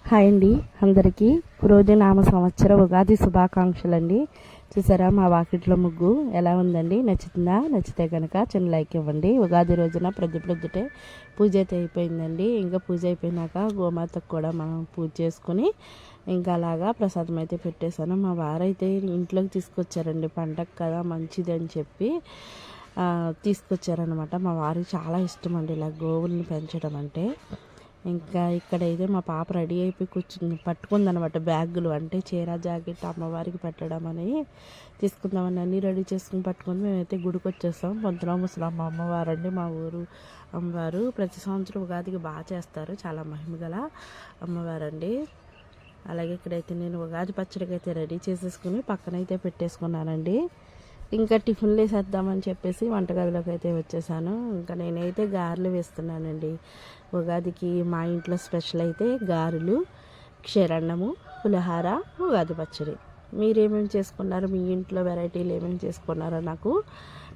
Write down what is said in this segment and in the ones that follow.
Hi అండి, అందరికీ నామ సంవత్సర ఉగాది శుభాకాంక్షలు అండి. చూసారా మా వాకిట్లో ముగ్గు ఎలా ఉందండి? నచ్చుతుందా? నచ్చితే కనుక చిన్న లైక్ ఇవ్వండి. ఉగాది రోజున ప్రొద్దుటే పూజ అయితే అయిపోయిందండి. ఇంకా పూజ అయిపోయినాక గోమాతకు కూడా మనం పూజ చేసుకుని ఇంకా అలాగా ప్రసాదం అయితే పెట్టేశాను. మా వారైతే ఇంట్లోకి తీసుకొచ్చారండి, పండగ కదా మంచిది అని చెప్పి తీసుకొచ్చారనమాట. మా వారికి చాలా ఇష్టం అండి ఇలా గోవుల్ని పెంచడం అంటే. ఇంకా ఇక్కడైతే మా పాప రెడీ అయిపోయి పట్టుకుందనమాట బ్యాగులు, అంటే చీర జాకెట్ అమ్మవారికి పెట్టడం అని తీసుకుందామని అన్నీ రెడీ చేసుకుని పట్టుకొని మేమైతే గుడికి వచ్చేస్తాం. పొంతలో ముసలమ్మ అమ్మవారు అండి, మా ఊరు అమ్మవారు. ప్రతి సంవత్సరం ఉగాదికి బాగా చేస్తారు, చాలా మహిమగల అమ్మవారండి. అలాగే ఇక్కడైతే నేను ఉగాది పచ్చడికి అయితే రెడీ చేసేసుకుని పక్కనైతే పెట్టేసుకున్నానండి. ఇంకా టిఫిన్లు వేసేద్దామని చెప్పేసి వంటగదిలోకి అయితే వచ్చేసాను. ఇంకా నేనైతే గారెలు వేస్తున్నానండి. ఉగాదికి మా ఇంట్లో స్పెషల్ అయితే గారెలు, క్షీరన్నము, పులిహార, ఉగాది పచ్చడి. మీరేమేమి చేసుకున్నారు? మీ ఇంట్లో వెరైటీలు ఏమేమి చేసుకున్నారో నాకు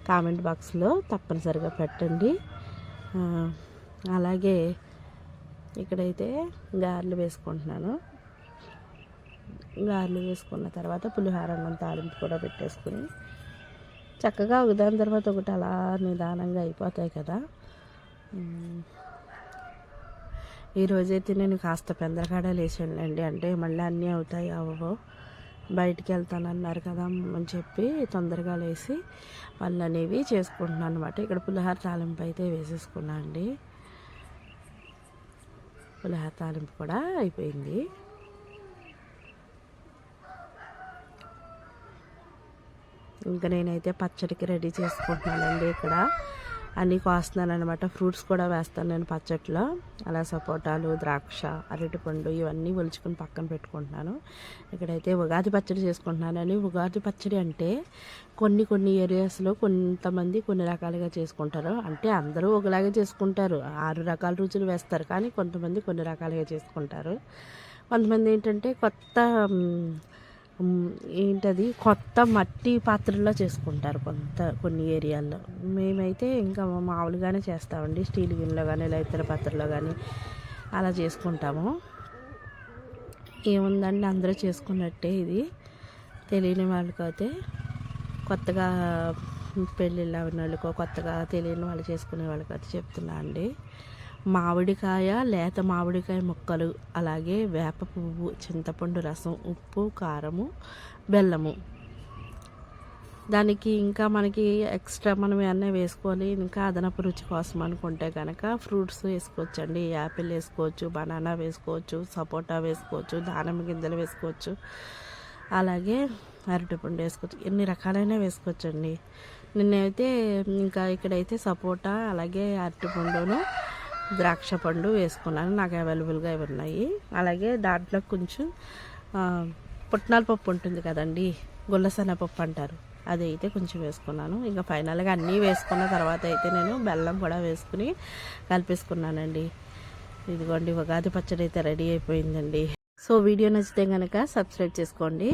కామెంట్ బాక్స్లో తప్పనిసరిగా పెట్టండి. అలాగే ఇక్కడైతే గారెలు వేసుకుంటున్నాను. గారెలు వేసుకున్న తర్వాత పులిహార అన్నం తాలింపు కూడా పెట్టేసుకుని చక్కగా ఒకదాని తర్వాత ఒకటి అలా నిదానంగా అయిపోతాయి కదా. ఈరోజైతే నేను కాస్త పెందరకాడ లేచానులేండి, అంటే మళ్ళీ అన్నీ అవుతాయి అవ్వవు, బయటికి వెళ్తానన్నారు కదా అని చెప్పి తొందరగా లేచి పనులు అనేవి చేసుకుంటున్నాను అనమాట. ఇక్కడ పులిహార తాలింపు అయితే వేసేసుకున్నా అండి. పులిహార తాలింపు కూడా అయిపోయింది. ఇంకా నేనైతే పచ్చడికి రెడీ చేసుకుంటున్నానండి. ఇక్కడ అన్నీ కోస్తున్నాను అనమాట. ఫ్రూట్స్ కూడా వేస్తాను నేను పచ్చడిలో. అలా సపోటాలు, ద్రాక్ష, అరటిపండు ఇవన్నీ ఒలుచుకొని పక్కన పెట్టుకుంటున్నాను. ఇక్కడైతే ఉగాది పచ్చడి చేసుకుంటున్నానని. ఉగాది పచ్చడి అంటే కొన్ని ఏరియాస్లో కొంతమంది కొన్ని రకాలుగా చేసుకుంటారు. అంటే అందరూ ఒకలాగే చేసుకుంటారు, 6 రకాల రుచులు వేస్తారు, కానీ కొంతమంది కొన్ని రకాలుగా చేసుకుంటారు. కొంతమంది ఏంటంటే కొత్త మట్టి పాత్రల్లో చేసుకుంటారు కొన్ని ఏరియాల్లో. మేమైతే ఇంకా మామూలుగానే చేస్తామండి, స్టీల్ గిన్నెలో కానీ లేదా ఇతర పాత్రలో కానీ అలా చేసుకుంటాము. ఏముందండి, అందరూ చేసుకున్నట్టే ఇది. తెలియని వాళ్ళకైతే కొత్తగా పెళ్ళిళ్ళు అయిన వాళ్ళకో కొత్తగా తెలియని వాళ్ళు చేసుకునే వాళ్ళకైతే చెప్తున్నా అండి. మామిడికాయ, లేత మామిడికాయ ముక్కలు, అలాగే వేప పువ్వు, చింతపండు రసం, ఉప్పు, కారము, బెల్లము. దానికి ఇంకా మనకి ఎక్స్ట్రా మనం ఏమన్నా వేసుకోవాలి, ఇంకా అదనపు రుచి కోసం అనుకుంటే కనుక ఫ్రూట్స్ వేసుకోవచ్చండి. యాపిల్ వేసుకోవచ్చు, బనానా వేసుకోవచ్చు, సపోటా వేసుకోవచ్చు, దానిమ్మ గింజలు వేసుకోవచ్చు, అలాగే అరటిపండు వేసుకోవచ్చు. ఎన్ని రకాలైన వేసుకోవచ్చండి. నిన్నైతే ఇంకా ఇక్కడైతే సపోటా, అలాగే అరటిపండును, ద్రాక్ష పండు వేసుకున్నాను. నాకు అవైలబుల్గా ఇవి ఉన్నాయి. అలాగే దాంట్లో కొంచెం పుట్నాల పప్పు ఉంటుంది కదండి, గుల్లసెనగపప్పు అంటారు, అది అయితే కొంచెం వేసుకున్నాను. ఇంకా ఫైనల్గా అన్నీ వేసుకున్న తర్వాత అయితే నేను బెల్లం కూడా వేసుకుని కలిపేసుకున్నానండి. ఇదిగోండి, ఉగాది పచ్చడి అయితే రెడీ అయిపోయిందండి. సో వీడియో నచ్చితే కనుక సబ్స్క్రైబ్ చేసుకోండి.